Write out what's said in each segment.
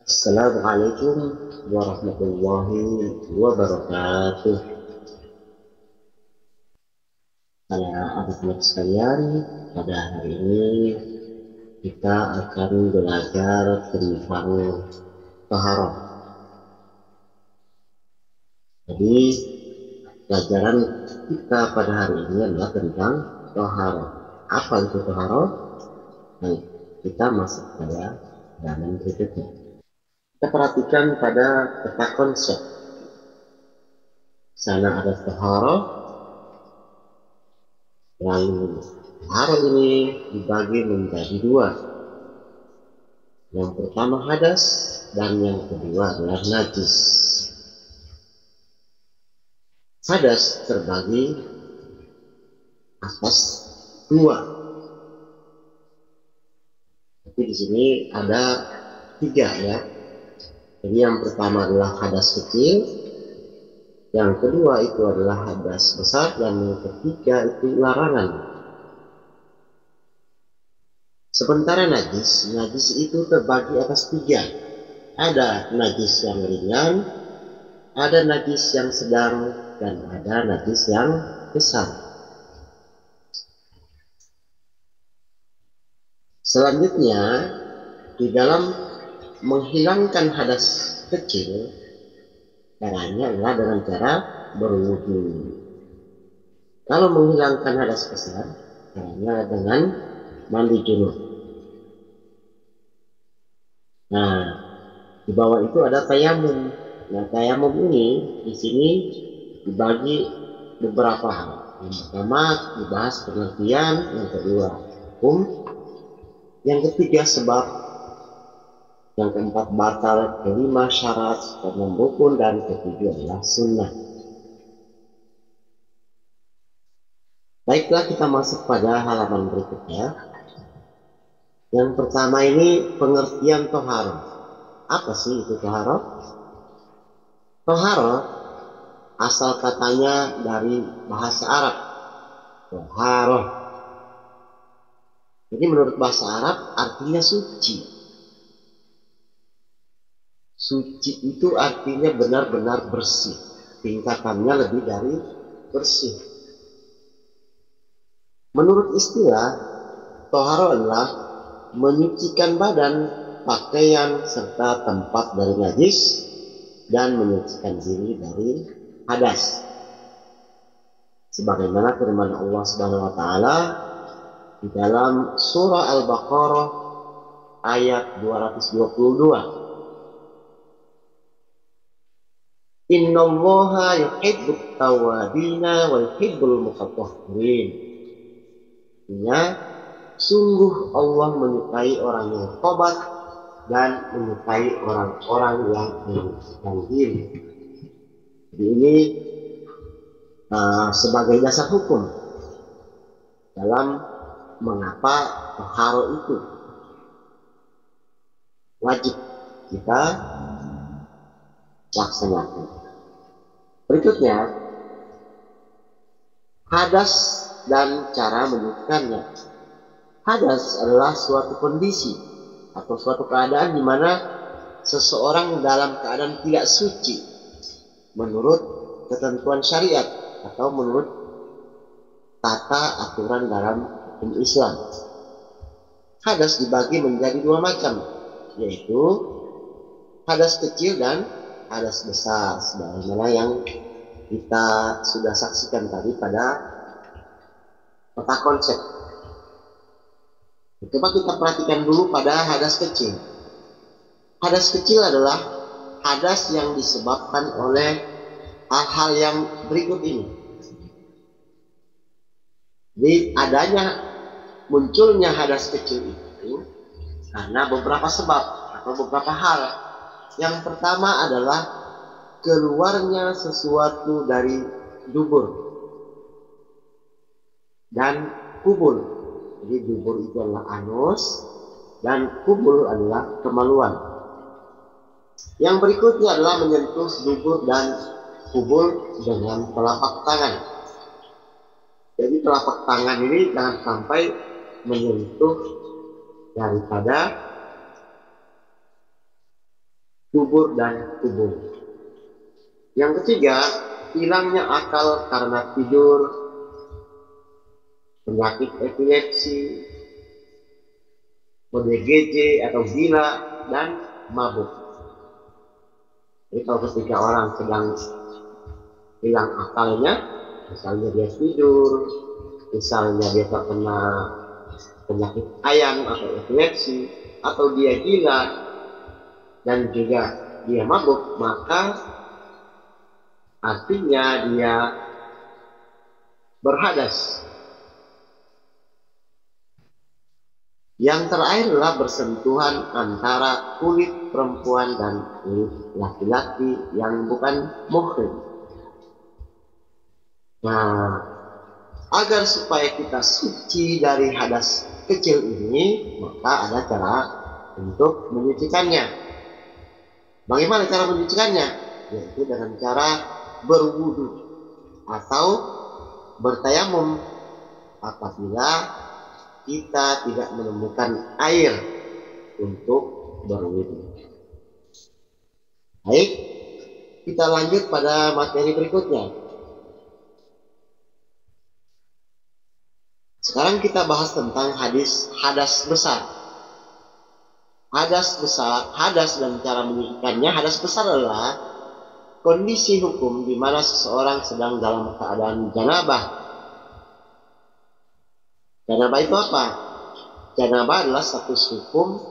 Assalamualaikum warahmatullahi wabarakatuh. Anak-anak sekalian, pada hari ini kita akan belajar tentang taharah. Jadi pelajaran kita pada hari ini adalah tentang taharah. Apa itu taharah? Baik, kita masuk pada halaman berikutnya. Kita perhatikan pada peta konsep. Sana ada taharah, lalu taharah ini dibagi menjadi dua. Yang pertama hadas dan yang kedua adalah najis. Hadas terbagi atas dua. Tapi di sini ada tiga ya. Jadi yang pertama adalah hadas kecil, yang kedua itu adalah hadas besar, dan yang ketiga itu larangan. Sementara najis itu terbagi atas tiga. Ada najis yang ringan, ada najis yang sedang, dan ada najis yang besar. Selanjutnya, di dalam menghilangkan hadas kecil, caranya adalah dengan cara berwudu. Kalau menghilangkan hadas besar, caranya dengan mandi junub. Nah, di bawah itu ada tayamum. Nah, tayamum ini di sini dibagi beberapa hal. Yang pertama dibahas pengertian, yang kedua hukum, yang ketiga sebab, yang keempat batal, kelima syarat, keenam rukun, dan ketujuh adalah sunnah. Baiklah, kita masuk pada halaman berikutnya. Yang pertama ini pengertian toharoh. Apa sih itu toharoh? Toharoh asal katanya dari bahasa Arab. Toharoh. Jadi menurut bahasa Arab artinya suci. Suci itu artinya benar-benar bersih. Tingkatannya lebih dari bersih. Menurut istilah, toharoh adalah menyucikan badan, pakaian, serta tempat dari najis, dan menyucikan diri dari hadas. Sebagaimana firman Allah Subhanahu wa taala di dalam surah Al-Baqarah ayat 222. Innallaha yuhibbut tawwabina wa yuhibbul mutatahhirin. Artinya, sungguh Allah menyukai orang yang tobat dan menyukai orang-orang yang menyucikan diri. Jadi ini sebagai dasar hukum dalam mengapa taharah itu wajib kita laksanakan. Berikutnya, hadas dan cara menyucikannya. Hadas adalah suatu kondisi atau suatu keadaan di mana seseorang dalam keadaan tidak suci menurut ketentuan syariat atau menurut tata aturan dalam hukum Islam. Hadas dibagi menjadi dua macam, yaitu hadas kecil dan hadas besar, sebagaimana yang kita sudah saksikan tadi pada peta konsep. Coba kita perhatikan dulu pada hadas kecil. Hadas kecil adalah hadas yang disebabkan oleh hal-hal yang berikut ini. Jadi munculnya hadas kecil itu karena beberapa sebab atau beberapa hal. Yang pertama adalah keluarnya sesuatu dari dubur dan kubul. Jadi dubur itu adalah anus dan kubul adalah kemaluan. Yang berikutnya adalah menyentuh dubur dan kubul dengan telapak tangan. Jadi telapak tangan ini jangan sampai menyentuh daripada dubur dan kubur. Yang ketiga, hilangnya akal karena tidur, penyakit epilepsi, ODGJ atau gila, dan mabuk. Jadi kalau ketika orang sedang hilang akalnya, misalnya dia tidur, misalnya dia terkena penyakit ayam atau epilepsi, atau dia gila dan juga dia mabuk, maka artinya dia berhadas. Yang terakhir adalah bersentuhan antara kulit perempuan dan kulit laki-laki yang bukan muhrim. Nah, agar supaya kita suci dari hadas kecil ini, maka ada cara untuk menyucikannya. Bagaimana cara menyucikannya? Yaitu dengan cara berwudu atau bertayamum apabila kita tidak menemukan air untuk berwudu. Baik, kita lanjut pada materi berikutnya. Sekarang kita bahas tentang hadas besar. Hadas besar, hadas dan cara menyucikannya. Hadas besar adalah kondisi hukum di mana seseorang sedang dalam keadaan janabah. Janabah itu apa? Janabah adalah status hukum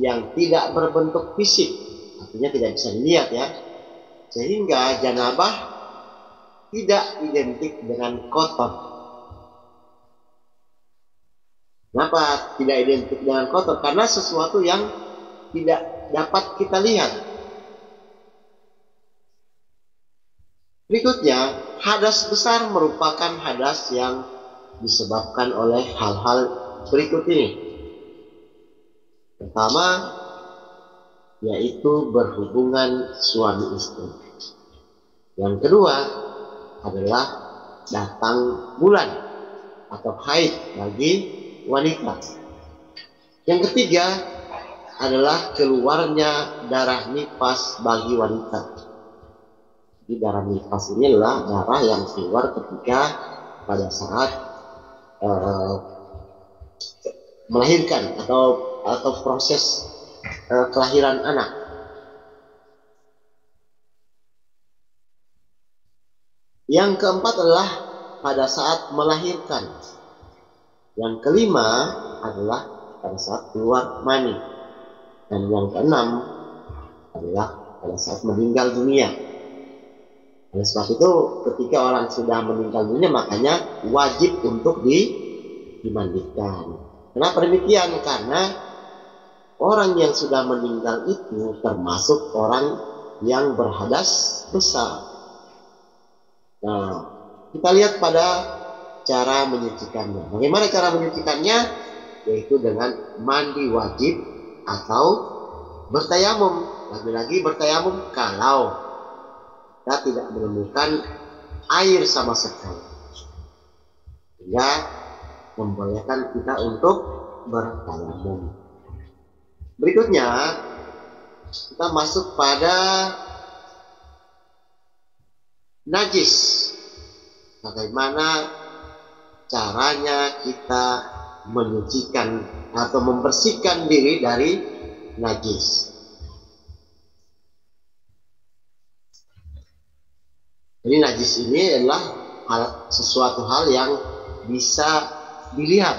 yang tidak berbentuk fisik, artinya tidak bisa dilihat ya. Sehingga janabah tidak identik dengan kotor. Kenapa tidak identik dengan kotor? Karena sesuatu yang tidak dapat kita lihat. Berikutnya, hadas besar merupakan hadas yang disebabkan oleh hal-hal berikut ini. Pertama, yaitu berhubungan suami istri. Yang kedua adalah datang bulan atau haid bagi wanita. Yang ketiga adalah keluarnya darah nifas bagi wanita. Jadi darah nifas ini adalah darah yang keluar ketika pada saat melahirkan atau proses kelahiran anak. Yang keempat adalah pada saat melahirkan. Yang kelima adalah pada saat keluar mani. Dan yang keenam adalah pada saat meninggal dunia. Oleh sebab itu ketika orang sudah meninggal dunia, makanya wajib untuk dimandikan. Kenapa demikian? Karena orang yang sudah meninggal itu termasuk orang yang berhadas besar. Nah, kita lihat pada cara menyucikannya. Bagaimana cara menyucikannya? Yaitu dengan mandi wajib atau bertayamum. Lagi-lagi bertayamum kalau kita tidak menemukan air sama sekali, sehingga membolehkan kita untuk bertayamum. Berikutnya kita masuk pada najis. Bagaimana caranya kita menyucikan atau membersihkan diri dari najis. Jadi najis ini adalah sesuatu hal yang bisa dilihat.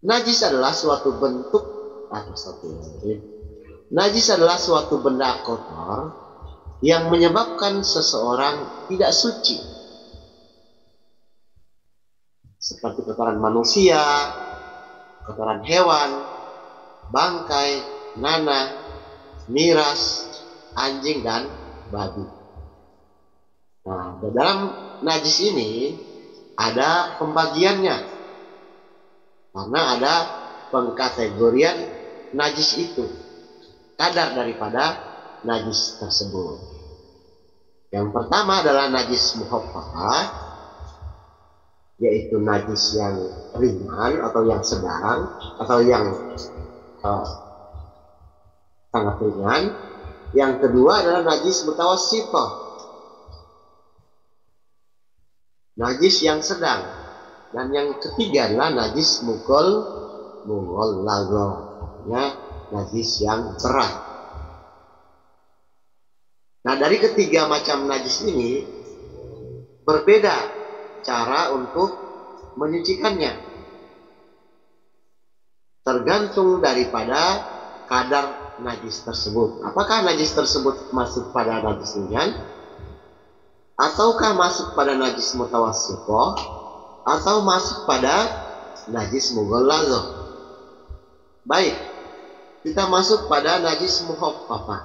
Najis adalah suatu bentuk najis adalah suatu benda kotor yang menyebabkan seseorang tidak suci. Seperti kotoran manusia, kotoran hewan, bangkai, nanah, miras, anjing, dan babi. Nah, dalam najis ini ada pembagiannya, karena ada pengkategorian najis itu, kadar daripada najis tersebut. Yang pertama adalah najis muhaffafah, yaitu najis yang ringan atau yang sedang atau yang sangat ringan. Yang kedua adalah najis mutawassithah, najis yang sedang. Dan yang ketiga adalah najis mughalladhah, ya, najis yang berat. Nah, dari ketiga macam najis ini berbeda cara untuk menyucikannya, tergantung daripada kadar najis tersebut. Apakah najis tersebut masuk pada najis ringan, ataukah masuk pada najis mutawassithah, atau masuk pada najis mughalladhah. Baik, kita masuk pada najis mukhaffafah.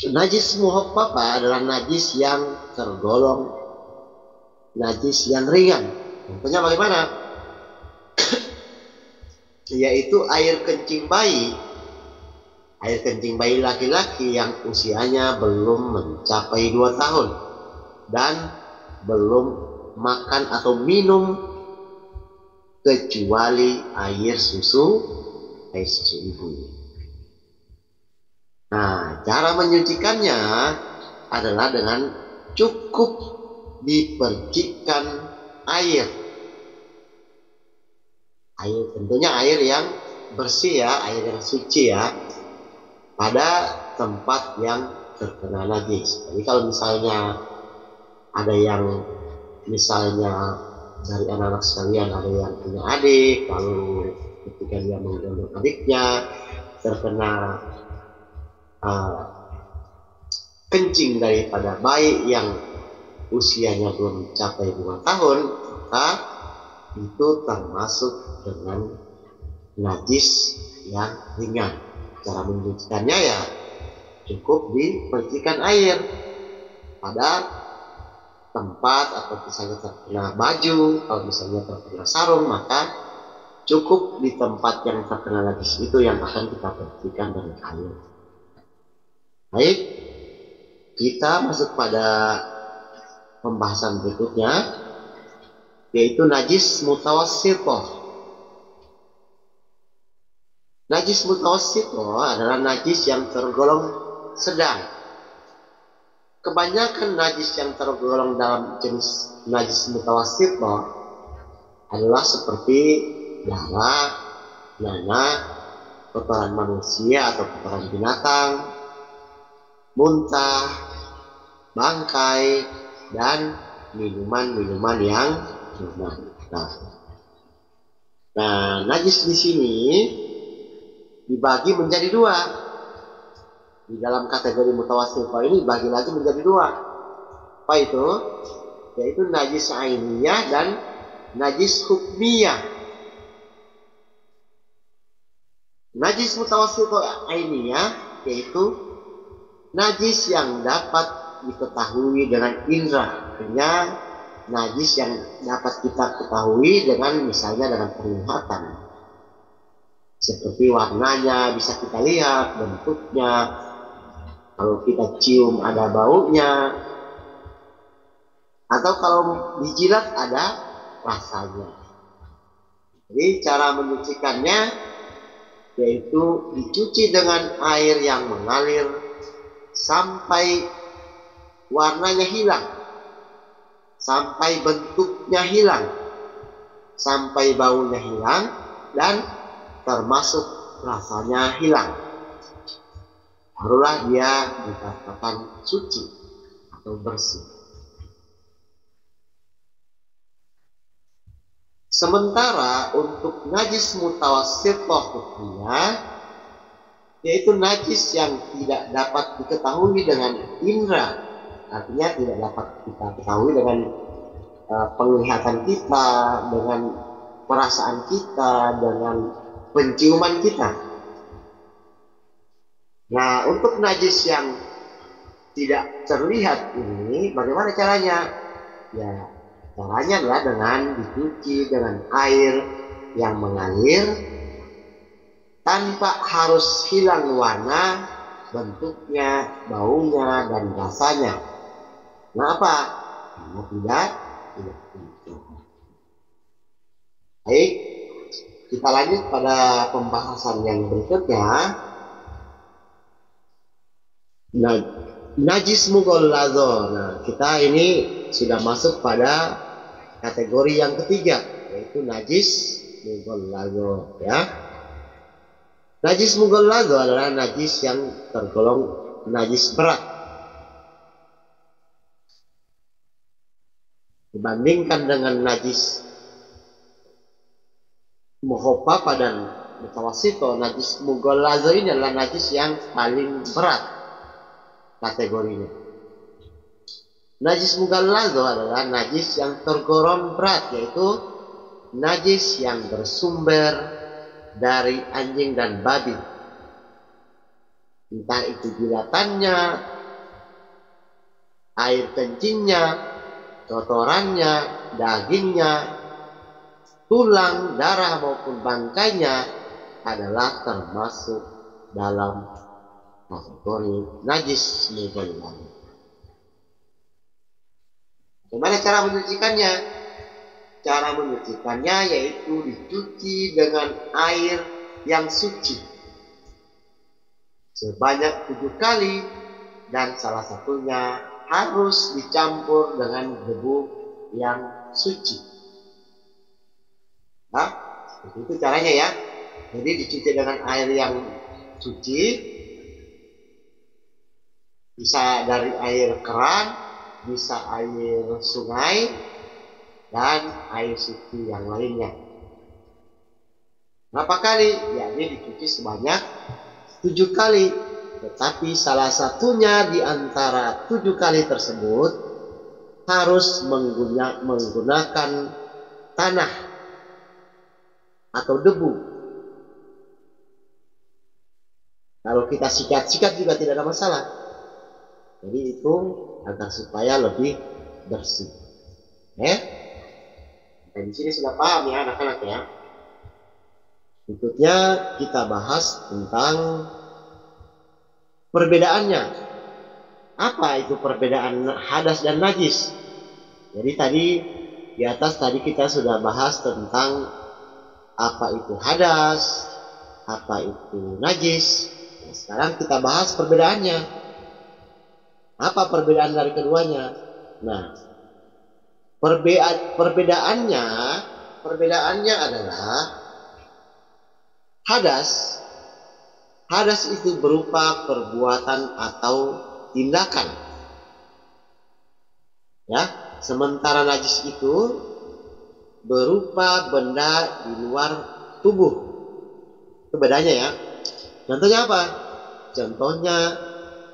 Najis mukhaffafah adalah najis yang tergolong najis yang ringan. Contohnya bagaimana? Yaitu air kencing bayi. Air kencing bayi laki-laki yang usianya belum mencapai 2 tahun dan belum makan atau minum kecuali air susu ibu. Nah, cara menyucikannya adalah dengan cukup dipercikkan air. Tentunya air yang bersih ya, air yang suci ya, pada tempat yang terkena najis. Jadi kalau misalnya ada yang misalnya dari anak-anak sekalian ada yang punya adik, lalu ketika dia menggendong adiknya terkena kencing daripada bayi yang usianya belum mencapai 2 tahun, maka itu termasuk dengan najis yang ringan. Cara mencucikannya ya cukup dipercikan air pada tempat, atau misalnya terkena baju, kalau misalnya terkena sarung, maka cukup di tempat yang terkena najis itu yang akan kita percikan dengan air. Baik, kita masuk pada pembahasan berikutnya, yaitu najis mutawassithah. Najis mutawassithah adalah najis yang tergolong sedang. Kebanyakan najis yang tergolong dalam jenis najis mutawassithah adalah seperti darah, nanah, kotoran manusia atau kotoran binatang, muntah, bangkai, dan minuman-minuman yang bernanas. Nah, najis di sini dibagi menjadi 2. Di dalam kategori mutawassithah ini bagi lagi menjadi 2. Apa itu? Yaitu najis ainiyah dan najis hukmiyah. Najis mutawassithah ainiyah yaitu najis yang dapat diketahui dengan indera, artinya najis yang dapat kita ketahui dengan misalnya dengan penglihatan, seperti warnanya bisa kita lihat, bentuknya, kalau kita cium ada baunya, atau kalau dijilat ada rasanya. Jadi cara menyucikannya yaitu dicuci dengan air yang mengalir sampai warnanya hilang, sampai bentuknya hilang, sampai baunya hilang, dan termasuk rasanya hilang. Barulah dia dikatakan suci atau bersih. Sementara untuk najis mutawassithah hukmiyah, yaitu najis yang tidak dapat diketahui dengan indera, artinya tidak dapat kita ketahui dengan penglihatan kita, dengan perasaan kita, dengan penciuman kita. Nah, untuk najis yang tidak terlihat ini bagaimana caranya? Ya, caranya adalah dengan dicuci dengan air yang mengalir tanpa harus hilang warna, bentuknya, baunya, dan rasanya. Kenapa? Karena tidak itu. Baik, Kita lanjut pada pembahasan yang berikutnya. Nah, najis mughalladho. Nah, kita ini sudah masuk pada kategori yang ketiga, yaitu najis mughalladho, ya. Najis mughalladho adalah najis yang tergolong najis berat dibandingkan dengan najis mukhaffafa dan mutawassito. Najis mughalladho ini adalah najis yang paling berat kategorinya. Najis mughalladho adalah najis yang tergolong berat, yaitu najis yang bersumber dari anjing dan babi, entah itu jilatannya, air kencingnya, kotorannya, dagingnya, tulang, darah maupun bangkainya adalah termasuk dalam kategori najis mughalladho. Bagaimana cara menyucikannya? Cara menyucikannya yaitu dicuci dengan air yang suci sebanyak 7 kali, dan salah satunya harus dicampur dengan debu yang suci. Nah, seperti itu caranya ya. Jadi dicuci dengan air yang suci, bisa dari air keran, bisa air sungai, dan air suci yang lainnya. Berapa kali? Yakni dicuci sebanyak 7 kali. Tetapi salah satunya di antara 7 kali tersebut harus menggunakan tanah atau debu. Kalau kita sikat-sikat juga tidak ada masalah. Jadi itu agar supaya lebih bersih. Nah, di sini sudah paham ya anak-anak ya. Berikutnya kita bahas tentang perbedaannya. Apa itu perbedaan hadas dan najis? Jadi tadi di atas kita sudah bahas tentang apa itu hadas, apa itu najis. Nah, sekarang kita bahas perbedaannya. Apa perbedaan dari keduanya? Nah, perbedaannya adalah hadas. Hadas itu berupa perbuatan atau tindakan, ya. Sementara najis itu berupa benda di luar tubuh. Itu bedanya ya. Contohnya apa? Contohnya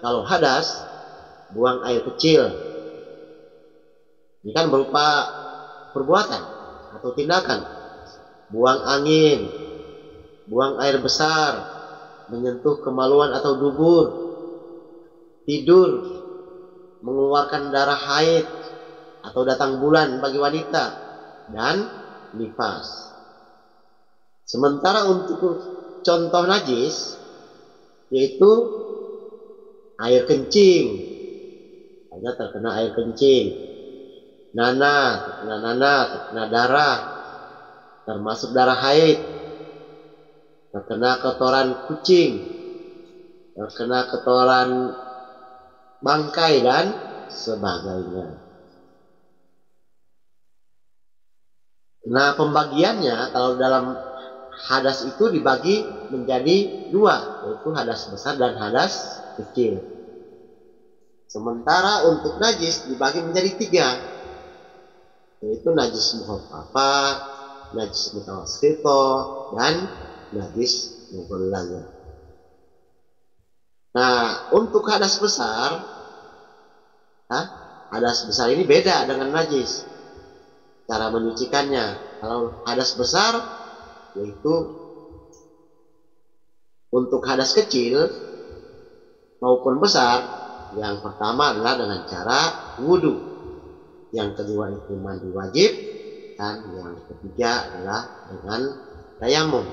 kalau hadas, buang air kecil. Ini kan berupa perbuatan atau tindakan. Buang angin, buang air besar, menyentuh kemaluan atau dubur, tidur, mengeluarkan darah haid atau datang bulan bagi wanita, dan nifas. Sementara untuk contoh najis yaitu air kencing. Hanya terkena air kencing, terkena darah, termasuk darah haid, terkena kotoran kucing, terkena kotoran bangkai, dan sebagainya. Nah, pembagiannya kalau dalam hadas itu dibagi menjadi 2, yaitu hadas besar dan hadas kecil. Sementara untuk najis dibagi menjadi 3, yaitu najis mukhaffafa, najis mutawassito, dan najis mughalladho. Nah, untuk hadas besar, hadas besar ini beda dengan najis. Cara menyucikannya, kalau hadas besar yaitu untuk hadas kecil maupun besar, yang pertama adalah dengan cara wudhu. Yang kedua itu mandi wajib, dan yang ketiga adalah dengan tayamum.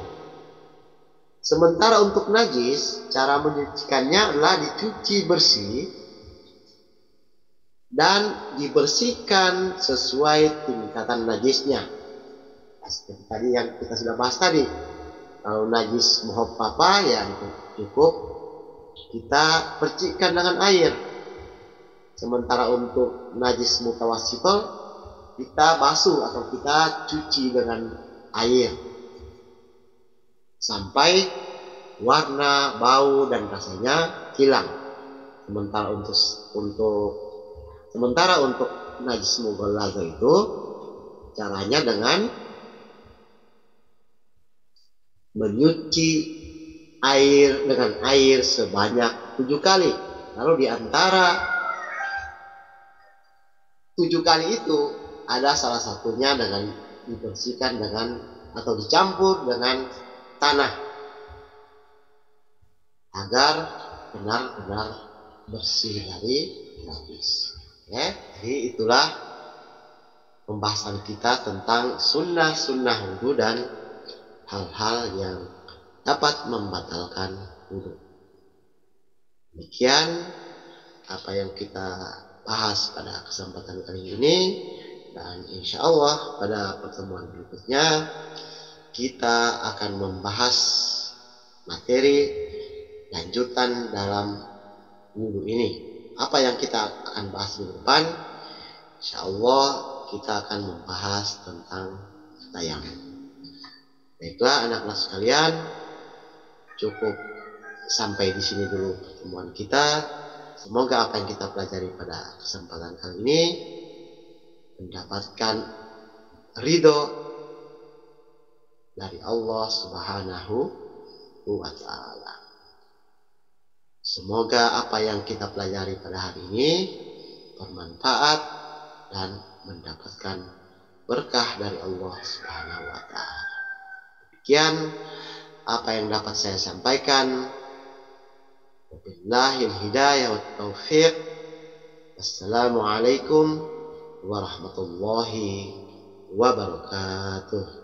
Sementara untuk najis, cara menyucikannya adalah dicuci bersih dan dibersihkan sesuai tingkatan najisnya. seperti tadi yang kita sudah bahas tadi, kalau najis muhaffafah ya cukup kita percikkan dengan air. Sementara untuk najis mutawassithah kita basuh atau kita cuci dengan air sampai warna, bau dan rasanya hilang. Sementara untuk najis mughallaza itu caranya dengan menyuci air dengan air sebanyak 7 kali. Lalu di antara 7 kali itu ada salah satunya dengan dibersihkan dengan atau dicampur dengan tanah agar benar-benar bersih dari najis. Jadi itulah pembahasan kita tentang sunnah-sunnah wudhu dan hal-hal yang dapat membatalkan wudhu. Demikian apa yang kita bahas pada kesempatan kali ini, dan insya Allah pada pertemuan berikutnya kita akan membahas materi lanjutan dalam wudhu ini. Apa yang kita akan bahas di depan, insya Allah kita akan membahas tentang tayamum. Baiklah anak-anak sekalian, cukup sampai di sini dulu pertemuan kita. Semoga apa yang kita pelajari pada kesempatan kali ini mendapatkan ridho dari Allah Subhanahu wa Ta'ala. Semoga apa yang kita pelajari pada hari ini bermanfaat dan mendapatkan berkah dari Allah Subhanahu wa Ta'ala. Demikian apa yang dapat saya sampaikan. Wabillahil hidayah wat taufiq. Wassalamualaikum warahmatullahi wabarakatuh.